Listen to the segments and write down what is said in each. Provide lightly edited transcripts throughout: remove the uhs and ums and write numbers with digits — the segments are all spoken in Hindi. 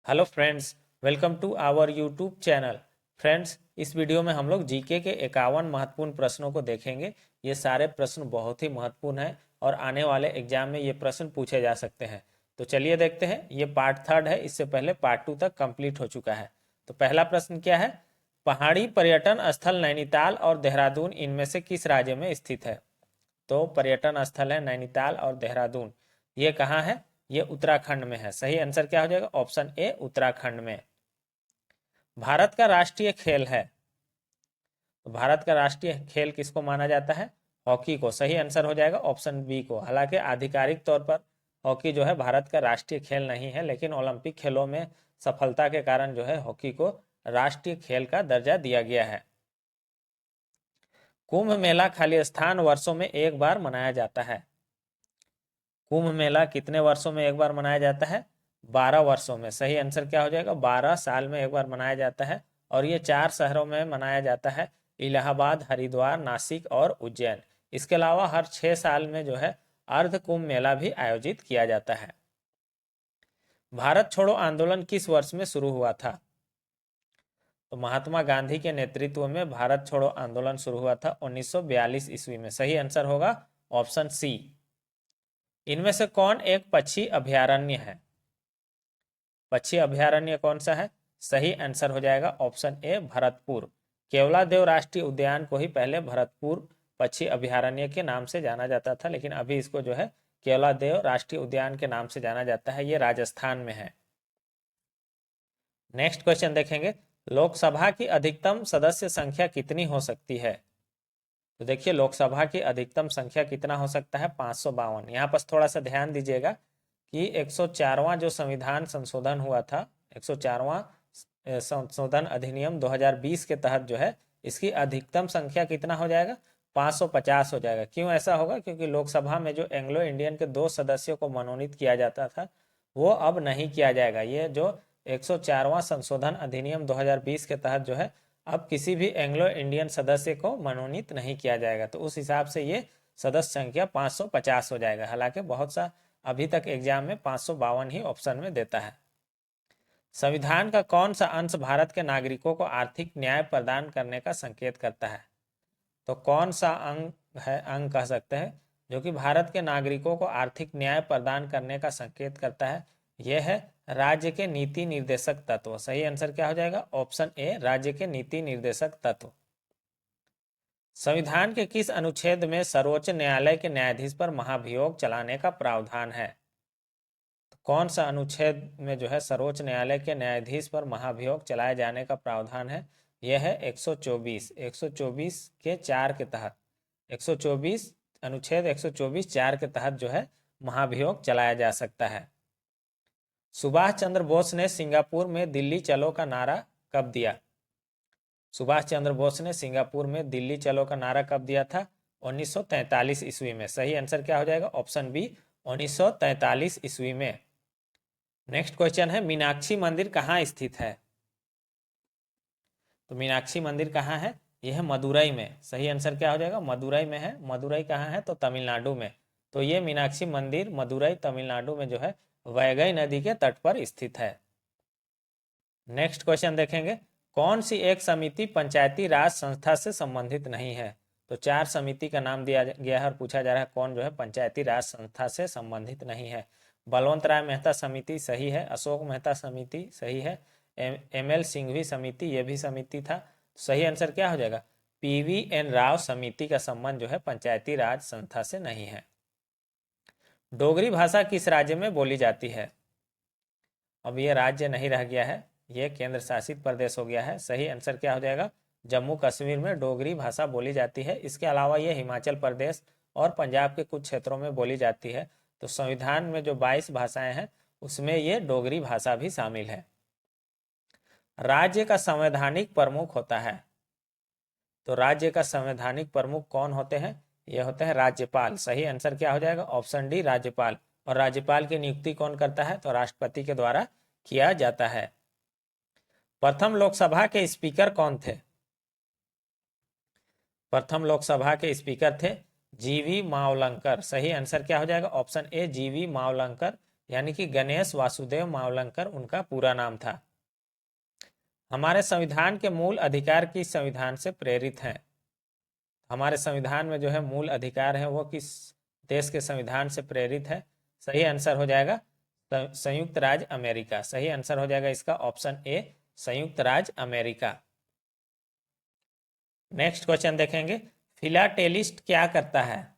Hello friends, welcome to our YouTube channel. Friends, इस वीडियो में हम लोग जीके के 51 महत्वपूर्ण प्रश्नों को देखेंगे। ये सारे प्रश्न बहुत ही महत्वपूर्ण हैं और आने वाले एग्जाम में ये प्रश्न पूछे जा सकते हैं। तो चलिए देखते हैं। ये पार्ट 3 है, इससे पहले पार्ट 2 तक कंप्लीट हो चुका है। तो पहला प्रश्न क्या है? पहाड़ी पर्यटन स्थल नैनीताल और देहरादून इनमें से किस राज्य में स्थित है? तो पर्यटन स्थल है नैनीताल और देहरादून। ये कहाँ है? ये उत्तराखंड में है। सही आंसर क्या हो जाएगा? ऑप्शन ए, उत्तराखंड में। भारत का राष्ट्रीय खेल है, तो भारत का राष्ट्रीय खेल किसको माना जाता है? हॉकी को। सही आंसर हो जाएगा ऑप्शन बी को। हालांकि आधिकारिक तौर पर हॉकी जो है भारत का राष्ट्रीय खेल नहीं है, लेकिन ओलंपिक खेलों में सफलता के कारण जो है हॉकी को राष्ट्रीय खेल का दर्जा दिया गया है। कुंभ मेला खाली स्थान वर्षों में एक बार मनाया जाता है। कुंभ मेला कितने वर्षों में एक बार मनाया जाता है? 12 वर्षों में। सही आंसर क्या हो जाएगा? 12 साल में एक बार मनाया जाता है। और ये 4 शहरों में मनाया जाता है, इलाहाबाद, हरिद्वार, नासिक और उज्जैन। इसके अलावा हर 6 साल में जो है अर्ध कुंभ मेला भी आयोजित किया जाता है। भारत छोड़ो आंदोलन किस वर्ष में शुरू हुआ था? तो महात्मा गांधी के नेतृत्व में भारत छोड़ो आंदोलन शुरू हुआ था 1942 ईस्वी में। सही आंसर होगा ऑप्शन सी। इनमें से कौन एक पक्षी अभयारण्य है? पक्षी अभयारण्य कौन सा है? सही आंसर हो जाएगा ऑप्शन ए, भरतपुर। केवलादेव राष्ट्रीय उद्यान को ही पहले भरतपुर पक्षी अभयारण्य के नाम से जाना जाता था, लेकिन अभी इसको जो है केवलादेव राष्ट्रीय उद्यान के नाम से जाना जाता है। ये राजस्थान में है। नेक्स्ट क्वेश्चन देखेंगे। लोकसभा की अधिकतम सदस्य संख्या कितनी हो सकती है? तो देखिए, लोकसभा की अधिकतम संख्या कितना हो सकता है? 552। यहाँ पर थोड़ा सा ध्यान दीजिएगा कि 104वां जो संविधान संशोधन हुआ था, 104वां संशोधन अधिनियम 2020 के तहत जो है इसकी अधिकतम संख्या कितना हो जाएगा? 550 हो जाएगा। क्यों ऐसा होगा? क्योंकि लोकसभा में जो एंग्लो इंडियन के 2 सदस्यों को मनोनीत किया जाता था वो अब नहीं किया जाएगा। ये जो 104वां संशोधन अधिनियम 2020 के तहत जो है अब किसी भी एंग्लो इंडियन सदस्य को मनोनीत नहीं किया जाएगा। तो उस हिसाब से ये सदस्य संख्या 550 हो जाएगा। हालांकि बहुत सा अभी तक एग्जाम में 552 ही ऑप्शन में देता है। संविधान का कौन सा अंश भारत के नागरिकों को आर्थिक न्याय प्रदान करने का संकेत करता है? तो कौन सा अंग है, अंग कह सकते हैं, जो कि भारत के नागरिकों को आर्थिक न्याय प्रदान करने का संकेत करता है? यह है राज्य के नीति निर्देशक तत्व। सही आंसर क्या हो जाएगा? ऑप्शन ए, राज्य के नीति निर्देशक तत्व। संविधान के किस अनुच्छेद में सर्वोच्च न्यायालय के न्यायाधीश पर महाभियोग चलाने का प्रावधान है? तो कौन सा अनुच्छेद में जो है सर्वोच्च न्यायालय के न्यायाधीश पर महाभियोग चलाए जाने का प्रावधान है? यह है 124। 124 के 4 के तहत, 124 अनुच्छेद 124 4 के तहत जो है महाभियोग चलाया जा सकता है। सुभाष चंद्र बोस ने सिंगापुर में दिल्ली चलो का नारा कब दिया? सुभाष चंद्र बोस ने सिंगापुर में दिल्ली चलो का नारा कब दिया था? 1943 ईस्वी में। सही आंसर क्या हो जाएगा? ऑप्शन बी, 1943 ईस्वी में। नेक्स्ट क्वेश्चन है, मीनाक्षी मंदिर कहाँ स्थित है? तो मीनाक्षी मंदिर कहाँ है? यह है मदुरई में। सही आंसर क्या हो जाएगा? मदुरई में है। मदुरई कहाँ है? तो तमिलनाडु में। तो ये मीनाक्षी मंदिर मदुरई तमिलनाडु में जो है वैगई नदी के तट पर स्थित है। नेक्स्ट क्वेश्चन देखेंगे। कौन सी एक समिति पंचायती राज संस्था से संबंधित नहीं है? तो 4 समिति का नाम दिया गया है और पूछा जा रहा है कौन जो है पंचायती राज संस्था से संबंधित नहीं है। बलवंत राय मेहता समिति सही है, अशोक मेहता समिति सही है, एम.एल. सिंघवी समिति ये भी समिति था। सही आंसर क्या हो जाएगा? पी.वी.एन. राव समिति का संबंध जो है पंचायती राज संस्था से नहीं है। डोगरी भाषा किस राज्य में बोली जाती है? अब ये राज्य नहीं रह गया है, ये केंद्र शासित प्रदेश हो गया है। सही आंसर क्या हो जाएगा? जम्मू कश्मीर में डोगरी भाषा बोली जाती है। इसके अलावा ये हिमाचल प्रदेश और पंजाब के कुछ क्षेत्रों में बोली जाती है। तो संविधान में जो 22 भाषाएं हैं उसमें ये डोगरी भाषा भी शामिल है। राज्य का संवैधानिक प्रमुख होता है। तो राज्य का संवैधानिक प्रमुख कौन होते हैं? ये होते हैं राज्यपाल। सही आंसर क्या हो जाएगा? ऑप्शन डी, राज्यपाल। और राज्यपाल की नियुक्ति कौन करता है? तो राष्ट्रपति के द्वारा किया जाता है। प्रथम लोकसभा के स्पीकर कौन थे? प्रथम लोकसभा के स्पीकर थे जी.वी. मावलंकर। सही आंसर क्या हो जाएगा? Option A, G V. मावलंकर। यानी कि गणेश वासुदेव मावलंकर उनका पूरा नाम था। हमारे संविधान के मूल अधिकार किस संविधान से प्रेरित हैं? हमारे संविधान में जो है मूल अधिकार है वो किस देश के संविधान से प्रेरित है? सही आंसर हो जाएगा संयुक्त राज्य अमेरिका। सही आंसर हो जाएगा इसका ऑप्शन ए, संयुक्त राज्य अमेरिका। नेक्स्ट क्वेश्चन देखेंगे, फिलाटेलिस्ट क्या करता है?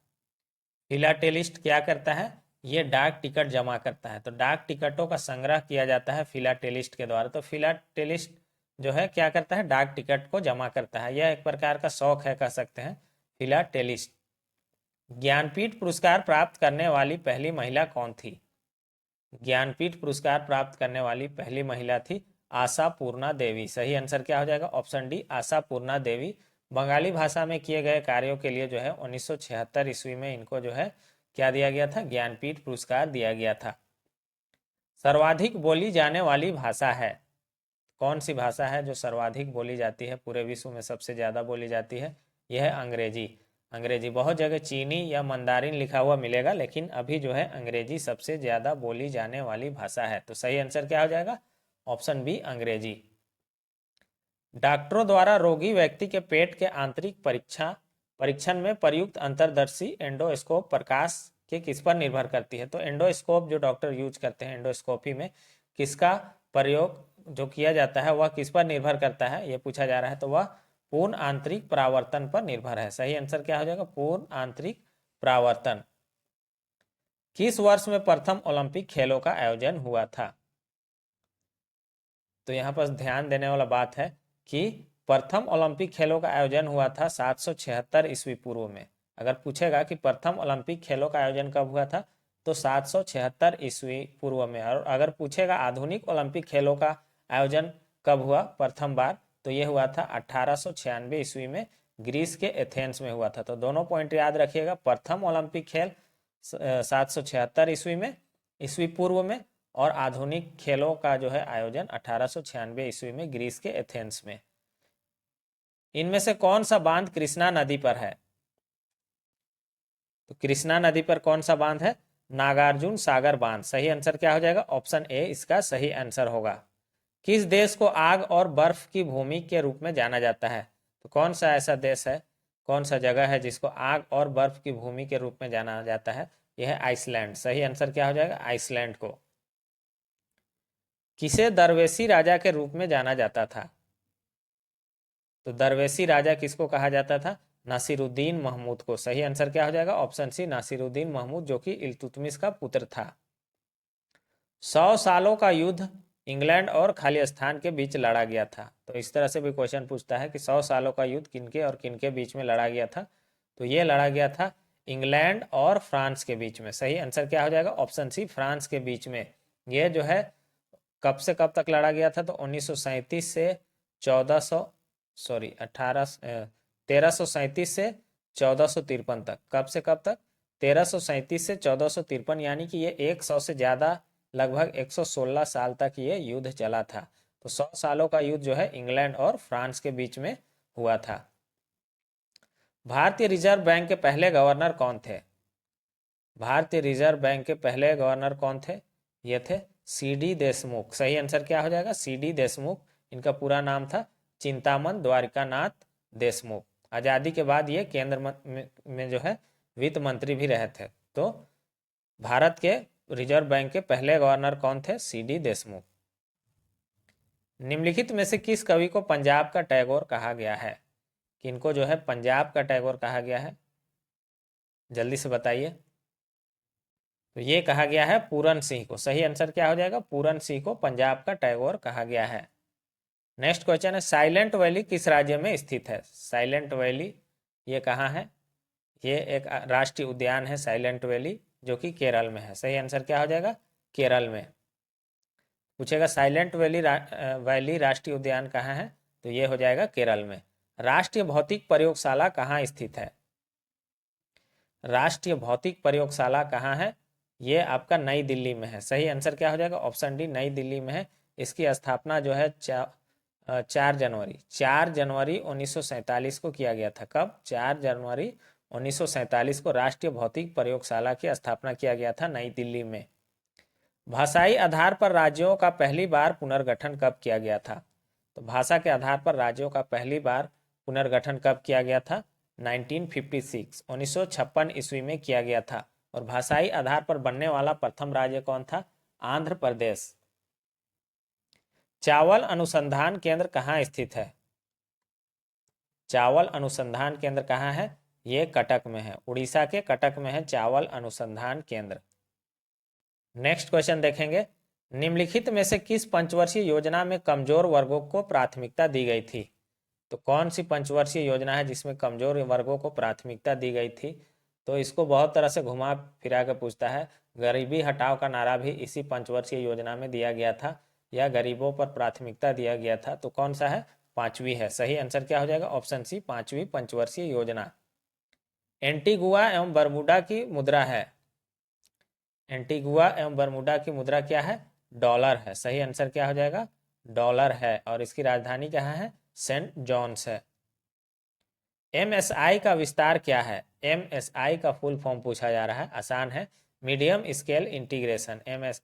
फिलाटेलिस्ट क्या करता है? ये डाक टिकट जमा करता है। तो डाक टिकटों का संग्रह किया जाता है फिलाटेलिस्ट के द्वारा। तो फिलाटेलिस्ट जो है क्या करता है? डाक टिकट को जमा करता है। यह एक प्रकार का शौक है, कह सकते हैं, फिलाटेलिस्ट। ज्ञानपीठ पुरस्कार प्राप्त करने वाली पहली महिला कौन थी? ज्ञानपीठ पुरस्कार प्राप्त करने वाली पहली महिला थी आशा पूर्णा देवी। सही आंसर क्या हो जाएगा? ऑप्शन डी, आशा पूर्णा देवी। बंगाली भाषा में किए गए कार्यों के लिए जो है 1976 ईस्वी में इनको जो है क्या दिया गया था? ज्ञानपीठ पुरस्कार दिया गया था। सर्वाधिक बोली जाने वाली भाषा है? कौन सी भाषा है जो सर्वाधिक बोली जाती है, पूरे विश्व में सबसे ज्यादा बोली जाती है? यह है अंग्रेजी। अंग्रेजी। बहुत जगह चीनी या मंदारिन लिखा हुआ मिलेगा, लेकिन अभी जो है अंग्रेजी सबसे ज्यादा बोली जाने वाली भाषा है। तो सही आंसर क्या हो जाएगा? ऑप्शन बी, अंग्रेजी। डॉक्टरों द्वारा रोगी व्यक्ति के पेट के आंतरिक परीक्षण में प्रयुक्त अंतर्दर्शी एंडोस्कोप प्रकाश के किस पर निर्भर करती है? तो एंडोस्कोप जो डॉक्टर यूज करते हैं एंडोस्कोपी में, किसका प्रयोग जो किया जाता है वह किस पर निर्भर करता है, ये पूछा जा रहा है। तो वह पूर्ण आंतरिक परावर्तन पर निर्भर है। सही आंसर क्या हो जाएगा? पूर्ण आंतरिक परावर्तन। किस वर्ष में प्रथम ओलंपिक खेलों का आयोजन हुआ था? तो यहाँ पर ध्यान देने वाला बात है कि प्रथम ओलंपिक खेलों का आयोजन हुआ था 776 ईस्वी पूर्व में। अगर पूछेगा कि प्रथम ओलंपिक खेलों का आयोजन कब हुआ था, तो 776 ईस्वी पूर्व में। और अगर पूछेगा आधुनिक ओलंपिक खेलों का आयोजन कब हुआ प्रथम बार, तो यह हुआ था 1896 ईस्वी में, ग्रीस के एथेंस में हुआ था। तो दोनों पॉइंट याद रखिएगा, प्रथम ओलंपिक खेल 776 ईस्वी में, ईस्वी पूर्व में, और आधुनिक खेलों का जो है आयोजन 1896 ईस्वी में ग्रीस के एथेंस में। इनमें से कौन सा बांध कृष्णा नदी पर है? तो कृष्णा नदी पर कौन सा बांध है? नागार्जुन सागर बांध। सही आंसर क्या हो जाएगा? ऑप्शन ए इसका सही आंसर होगा। किस देश को आग और बर्फ की भूमि के रूप में जाना जाता है? तो कौन सा ऐसा देश है, कौन सा जगह है जिसको आग और बर्फ की भूमि के रूप में जाना जाता है? यह है आइसलैंड। सही आंसर क्या हो जाएगा? आइसलैंड को। किसे दरवेशी राजा के रूप में जाना जाता था? तो दरवेशी राजा किसको कहा जाता था? नासिरुद्दीन महमूद को। सही आंसर क्या हो जाएगा? ऑप्शन सी, नासिरुद्दीन महमूद, जो कि इल्तुतमिश का पुत्र था। 100 सालों का युद्ध इंग्लैंड और खालिस्तान के बीच लड़ा गया था। तो इस तरह से भी क्वेश्चन पूछता है कि 100 सालों का युद्ध किनके और किनके बीच में लड़ा गया था? तो ये लड़ा गया था इंग्लैंड और फ्रांस के बीच में। सही आंसर क्या हो जाएगा? ऑप्शन सी, फ्रांस के बीच में। ये जो है कब से कब तक लड़ा गया था? तो 1937 से 1337 से 1453 तक। कब से कब तक? 1337 से 1453, यानी कि ये 100 से ज्यादा, लगभग 116 साल तक ये युद्ध चला था। तो 100 सालों का युद्ध जो है इंग्लैंड और फ्रांस के बीच में हुआ था। भारतीय रिजर्व बैंक के पहले गवर्नर कौन थे? भारतीय रिजर्व बैंक के पहले गवर्नर कौन थे? ये थे सीडी देशमुख। सही आंसर क्या हो जाएगा? सीडी देशमुख। इनका पूरा नाम था चिंतामन द्वारिकानाथ देशमुख। आजादी के बाद ये केंद्र में जो है वित्त मंत्री भी रहे थे। तो भारत के रिजर्व बैंक के पहले गवर्नर कौन थे? सीडी देशमुख। निम्नलिखित में से किस कवि को पंजाब का टैगोर कहा गया है? किनको जो है पंजाब का टैगोर कहा गया है? जल्दी से बताइए। तो ये कहा गया है पूरन सिंह को। सही आंसर क्या हो जाएगा? पूरन सिंह को पंजाब का टैगोर कहा गया है। नेक्स्ट क्वेश्चन है, साइलेंट वैली किस राज्य में स्थित है? साइलेंट वैली ये कहाँ है? ये एक राष्ट्रीय उद्यान है साइलेंट वैली, जो कि केरल में है। सही आंसर क्या हो जाएगा? केरल में। पूछेगा साइलेंट वैली राष्ट्रीय उद्यान कहाँ है? तो ये हो जाएगा केरल में। राष्ट्रीय भौतिक प्रयोगशाला कहाँ स्थित है? राष्ट्रीय भौतिक प्रयोगशाला कहाँ है? ये आपका नई दिल्ली में है। सही आंसर क्या हो जाएगा? ऑप्शन डी, नई दिल्ली में है। इसकी स्थापना जो है 4 जनवरी 1947 को किया गया था। कब? 4 जनवरी 1947 को राष्ट्रीय भौतिक प्रयोगशाला की स्थापना किया गया था नई दिल्ली में। भाषाई आधार पर राज्यों का पहली बार पुनर्गठन कब किया गया था? तो भाषा के आधार पर राज्यों का पहली बार पुनर्गठन कब किया गया था? 1956 1956 ईस्वी में किया गया था। और भाषाई आधार पर बनने वाला प्रथम राज्य कौन था? आंध्र प्रदेश। चावल अनुसंधान केंद्र कहाँ स्थित है? चावल अनुसंधान केंद्र कहाँ है? ये कटक में है, उड़ीसा के कटक में है चावल अनुसंधान केंद्र। नेक्स्ट क्वेश्चन देखेंगे, निम्नलिखित में से किस पंचवर्षीय योजना में कमजोर वर्गों को प्राथमिकता दी गई थी? तो कौन सी पंचवर्षीय योजना है जिसमें कमजोर वर्गों को प्राथमिकता दी गई थी? तो इसको बहुत तरह से घुमा फिरा के पूछता है। गरीबी हटाओ का नारा भी इसी पंचवर्षीय योजना में दिया गया था, या गरीबों पर प्राथमिकता दिया गया था। तो कौन सा है? पांचवी है। सही आंसर क्या हो जाएगा? ऑप्शन सी, पांचवी पंचवर्षीय योजना। एंटीगुआ एवं बरमूडा की मुद्रा है। एंटीगुआ एवं बरमूडा की मुद्रा क्या है? डॉलर है। सही आंसर क्या हो जाएगा? डॉलर है। और इसकी राजधानी कहाँ है? सेंट जॉन्स है। एमएसआई का विस्तार क्या है? एमएसआई का फुल फॉर्म पूछा जा रहा है, आसान है, मीडियम स्केल इंटीग्रेशन।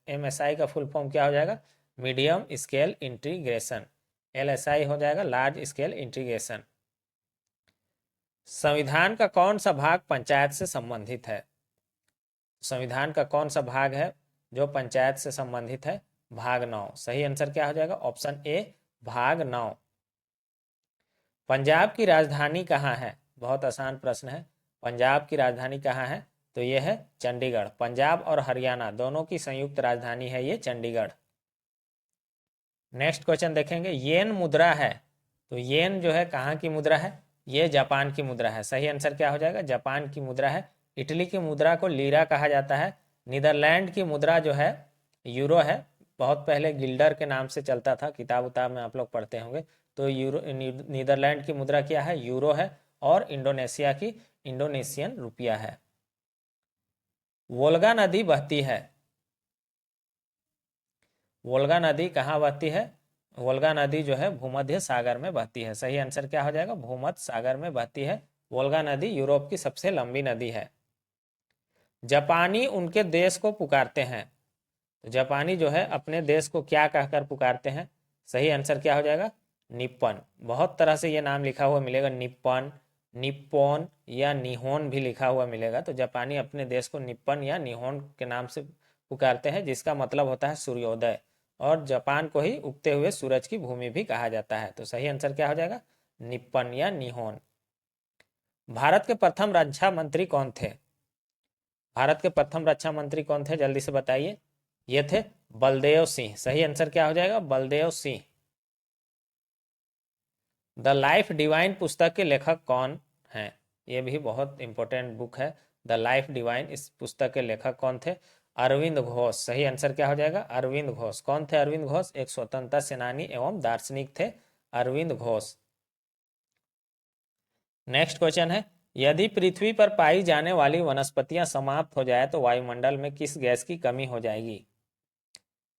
एमएसआई का फुल फॉर्म क्या हो जाएगा? Medium scale integration. एलएसआई हो जाएगा लार्ज स्केल इंटीग्रेशन। संविधान का कौन सा भाग पंचायत से संबंधित है? संविधान का कौन सा भाग है जो पंचायत से संबंधित है? भाग 9। सही आंसर क्या हो जाएगा? ऑप्शन ए, भाग 9। पंजाब की राजधानी कहाँ है? बहुत आसान प्रश्न है। पंजाब की राजधानी कहाँ है? तो ये है चंडीगढ़। पंजाब और हरियाणा दोनों की संयुक्त राजधानी है ये चंडीगढ़। नेक्स्ट क्वेश्चन देखेंगे, येन मुद्रा है, तो येन जो है कहाँ की मुद्रा है? ये जापान की मुद्रा है। सही आंसर क्या हो जाएगा? जापान की मुद्रा है। इटली की मुद्रा को लीरा कहा जाता है। नीदरलैंड की मुद्रा जो है यूरो है। बहुत पहले गिल्डर के नाम से चलता था, किताब उताब में आप लोग पढ़ते होंगे। तो नीदरलैंड की मुद्रा क्या है? यूरो है। और इंडोनेशिया की इंडोनेशियन रुपया है। वोल्गा नदी बहती है। वोल्गा नदी कहाँ बहती है? वोल्गा नदी जो है भूमध्य सागर में बहती है। सही आंसर क्या हो जाएगा? भूमध्य सागर में बहती है वोल्गा नदी। यूरोप की सबसे लंबी नदी है। जापानी उनके देश को पुकारते हैं, तो जापानी जो है अपने देश को क्या कहकर पुकारते हैं? सही आंसर क्या हो जाएगा? निप्पन। बहुत तरह से ये नाम लिखा हुआ मिलेगा, निप्पन, निप्पॉन या निहोन भी लिखा हुआ मिलेगा। तो जापानी अपने देश को निप्पन या निहोन के नाम से पुकारते हैं, जिसका मतलब होता है सूर्योदय। और जापान को ही उगते हुए सूरज की भूमि भी कहा जाता है। तो सही आंसर क्या हो जाएगा? निप्पन या निहोन। भारत के प्रथम रक्षा मंत्री कौन थे? भारत के प्रथम रक्षा मंत्री कौन थे? जल्दी से बताइए। ये थे बलदेव सिंह। सही आंसर क्या हो जाएगा? Baldev Singh. The life divine पुस्तक के लेखक कौन हैं? ये भी बहुत इंपॉर्टेंट बुक है। द लाइफ डिवाइन, इस पुस्तक के लेखक कौन थे? अरविंद घोष। सही आंसर क्या हो जाएगा? अरविंद घोष। कौन थे अरविंद घोष? एक स्वतंत्रता सेनानी एवं दार्शनिक थे अरविंद घोष। नेक्स्ट क्वेश्चन है, यदि पृथ्वी पर पाई जाने वाली वनस्पतियां समाप्त हो जाए तो वायुमंडल में किस गैस की कमी हो जाएगी?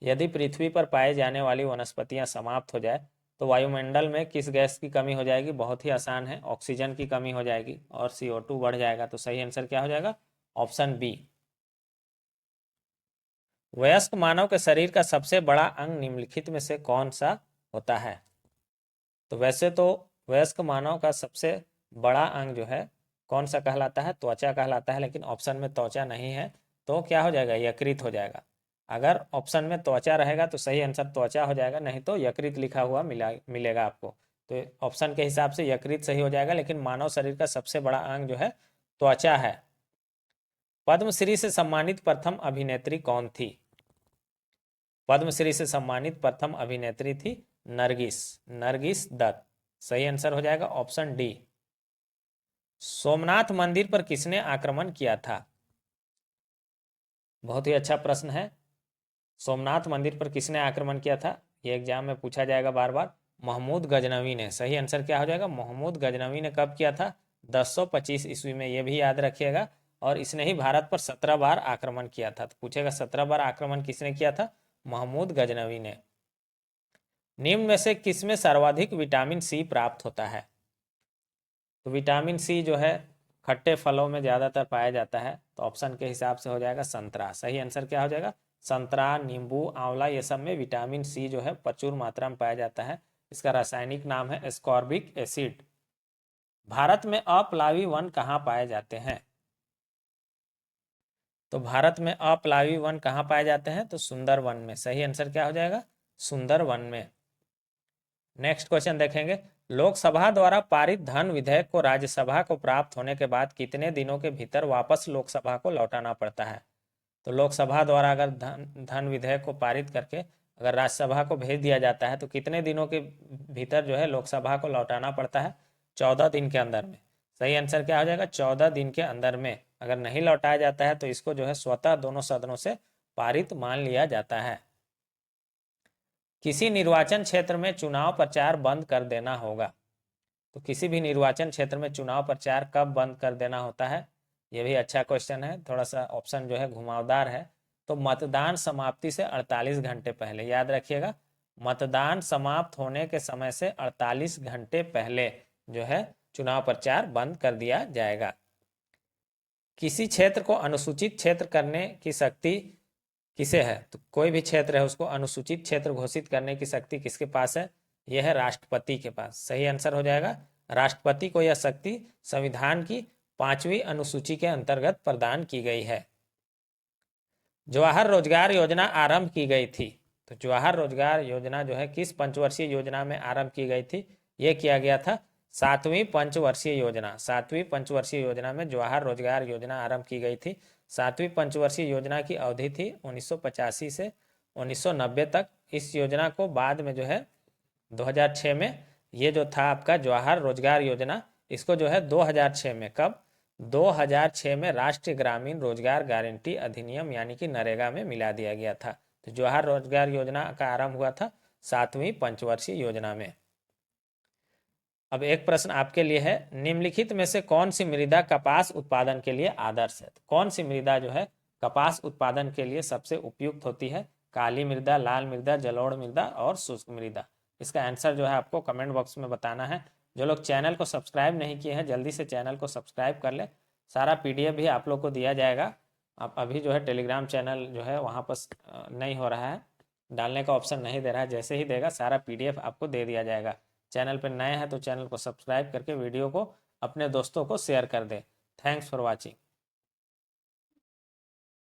यदि पृथ्वी पर पाए जाने वाली वनस्पतियां समाप्त हो जाए तो वायुमंडल में किस गैस की कमी हो जाएगी? बहुत ही आसान है, ऑक्सीजन की कमी हो जाएगी और CO2 बढ़ जाएगा। तो सही आंसर क्या हो जाएगा? Option B. वयस्क मानव के शरीर का सबसे बड़ा अंग निम्नलिखित में से कौन सा होता है? तो वैसे तो वयस्क मानव का सबसे बड़ा अंग जो है कौन सा कहलाता है? त्वचा कहलाता है, लेकिन ऑप्शन में त्वचा नहीं है। तो क्या हो जाएगा? यकृत हो जाएगा। अगर ऑप्शन में त्वचा रहेगा तो सही आंसर त्वचा हो जाएगा, नहीं तो यकृत लिखा हुआ मिलेगा आपको। तो ऑप्शन के हिसाब से यकृत सही हो जाएगा, लेकिन मानव शरीर का सबसे बड़ा अंग जो है त्वचा है। पद्मश्री से सम्मानित प्रथम अभिनेत्री कौन थी? पद्मश्री से सम्मानित प्रथम अभिनेत्री थी नरगिस, नरगिस दत्त। सही आंसर हो जाएगा ऑप्शन डी। सोमनाथ मंदिर पर किसने आक्रमण किया था? बहुत ही अच्छा प्रश्न है। सोमनाथ मंदिर पर किसने आक्रमण किया था? ये एग्जाम में पूछा जाएगा बार बार। महमूद गजनवी ने। सही आंसर क्या हो जाएगा? महमूद गजनवी ने कब किया था? 1025 ईस्वी में। ये भी याद रखिएगा। और इसने ही भारत पर 17 बार आक्रमण किया था। तो पूछेगा 17 बार आक्रमण किसने किया था? महमूद गजनवी ने। निम्न में से किसमें सर्वाधिक विटामिन सी प्राप्त होता है? तो विटामिन सी जो है खट्टे फलों में ज़्यादातर पाया जाता है। तो ऑप्शन के हिसाब से हो जाएगा संतरा। सही आंसर क्या हो जाएगा? संतरा, नींबू, आंवला, ये सब में विटामिन सी जो है प्रचुर मात्रा में पाया जाता है। इसका रासायनिक नाम है एस्कॉर्बिक एसिड। भारत में अप्लावी वन कहाँ पाए जाते हैं? तो भारत में अप्लावी वन कहाँ पाए जाते हैं? तो सुंदरवन में। सही आंसर क्या हो जाएगा? सुंदरवन में। नेक्स्ट क्वेश्चन देखेंगे, लोकसभा द्वारा पारित धन विधेयक को राज्यसभा को प्राप्त होने के बाद कितने दिनों के भीतर वापस लोकसभा को लौटाना पड़ता है? तो लोकसभा द्वारा अगर धन विधेयक को पारित करके अगर राज्यसभा को भेज दिया जाता है तो कितने दिनों के भीतर जो है लोकसभा को लौटाना पड़ता है? 14 दिन के अंदर में। सही आंसर क्या हो जाएगा? 14 दिन के अंदर में। अगर नहीं लौटाया जाता है तो इसको जो है स्वतः दोनों सदनों से पारित मान लिया जाता है। किसी निर्वाचन क्षेत्र में चुनाव प्रचार बंद कर देना होगा, तो किसी भी निर्वाचन क्षेत्र में चुनाव प्रचार कब बंद कर देना होता है? ये भी अच्छा क्वेश्चन है, थोड़ा सा ऑप्शन जो है घुमावदार है। तो मतदान समाप्ति से 48 घंटे पहले। याद रखिएगा, मतदान समाप्त होने के समय से 48 घंटे पहले जो है चुनाव प्रचार बंद कर दिया जाएगा। किसी क्षेत्र को अनुसूचित क्षेत्र करने की शक्ति किसे है? तो कोई भी क्षेत्र है उसको अनुसूचित क्षेत्र घोषित करने की शक्ति किसके पास है? यह है राष्ट्रपति के पास। सही आंसर हो जाएगा, राष्ट्रपति को यह शक्ति संविधान की 5वीं अनुसूची के अंतर्गत प्रदान की गई है। जवाहर रोजगार योजना आरंभ की गई थी, तो जवाहर रोजगार योजना जो है किस पंचवर्षीय योजना में आरंभ की गई थी? यह किया गया था 7वीं पंचवर्षीय योजना। 7वीं पंचवर्षीय योजना में जवाहर रोजगार योजना आरंभ की गई थी। 7वीं पंचवर्षीय योजना की अवधि थी 1985 से 1990 तक। इस योजना को बाद में जो है 2006 में ये जो था आपका जवाहर रोजगार योजना, इसको जो है 2006 में, कब? 2006 में राष्ट्रीय ग्रामीण रोजगार गारंटी अधिनियम यानी कि नरेगा में मिला दिया गया था। तो जवाहर रोजगार योजना का आरंभ हुआ था 7वीं पंचवर्षीय योजना में। अब एक प्रश्न आपके लिए है, निम्नलिखित में से कौन सी मृदा कपास उत्पादन के लिए आदर्श है? तो कौन सी मृदा जो है कपास उत्पादन के लिए सबसे उपयुक्त होती है? काली मृदा, लाल मृदा, जलोढ़ मृदा और शुष्क मृदा। इसका आंसर जो है आपको कमेंट बॉक्स में बताना है। जो लोग चैनल को सब्सक्राइब नहीं किए हैं जल्दी से चैनल को सब्सक्राइब कर ले। सारा PDF भी आप लोग को दिया जाएगा। अब अभी जो है टेलीग्राम चैनल जो है वहाँ पर नहीं हो रहा है, डालने का ऑप्शन नहीं दे रहा है। जैसे ही देगा सारा PDF आपको दे दिया जाएगा। चैनल पर नए हैं तो चैनल को सब्सक्राइब करके वीडियो को अपने दोस्तों को शेयर कर दें। Thanks for watching.